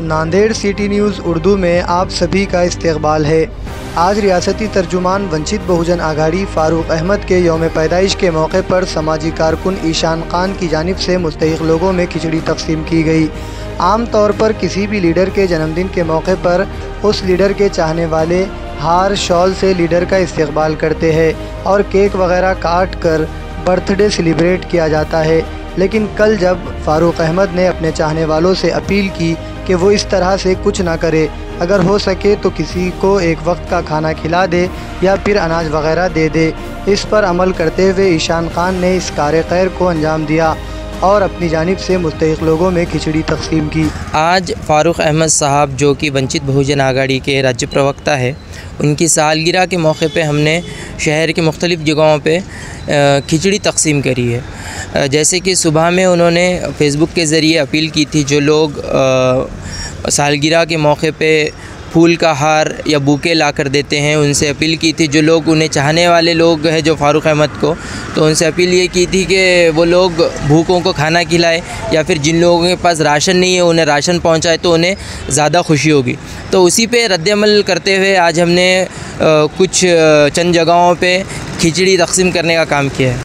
Nanded city news Urdu में आप सभी का इस्तकबाल है। आज रियासती तर्जुमान वंचित बहुजन आघाड़ी फ़ारूक अहमद के यौम पैदाइश के मौके पर समाजी कारकुन ईशान खान की जानिब से मुस्तहिक लोगों में खिचड़ी तकसीम की गई। आम तौर पर किसी भी लीडर के जन्मदिन के मौके पर उस लीडर के चाहने वाले हार शॉल से लीडर का इस्तकबाल करते हैं और केक वगैरह काट कर बर्थडे सेलिब्रेट किया जाता है। लेकिन कल जब फ़ारूक अहमद ने अपने चाहने वालों से अपील की कि वो इस तरह से कुछ ना करे, अगर हो सके तो किसी को एक वक्त का खाना खिला दे या फिर अनाज वगैरह दे दे। इस पर अमल करते हुए ईशान खान ने इस कार खैर को अंजाम दिया और अपनी जानिब से मुस्तहिक लोगों में खिचड़ी तकसीम की। आज फ़ारूक अहमद साहब जो कि वंचित बहुजन आघाड़ी के राज्य प्रवक्ता है, उनकी सालगिरह के मौके पे हमने शहर के मुख्तलिफ़ जगहों पे खिचड़ी तकसीम करी है। जैसे कि सुबह में उन्होंने फ़ेसबुक के ज़रिए अपील की थी, जो लोग सालगिरह के मौके पे फूल का हार या बुके ला कर देते हैं, उनसे अपील की थी। जो लोग उन्हें चाहने वाले लोग हैं जो फ़ारूक अहमद को, तो उनसे अपील ये की थी कि वो लोग भूखों को खाना खिलाए या फिर जिन लोगों के पास राशन नहीं है उन्हें राशन पहुंचाए, तो उन्हें ज़्यादा खुशी होगी। तो उसी पे रद्द-ए-अमल करते हुए आज हमने कुछ चंद जगहों पे खिचड़ी तकसीम करने का काम किया है।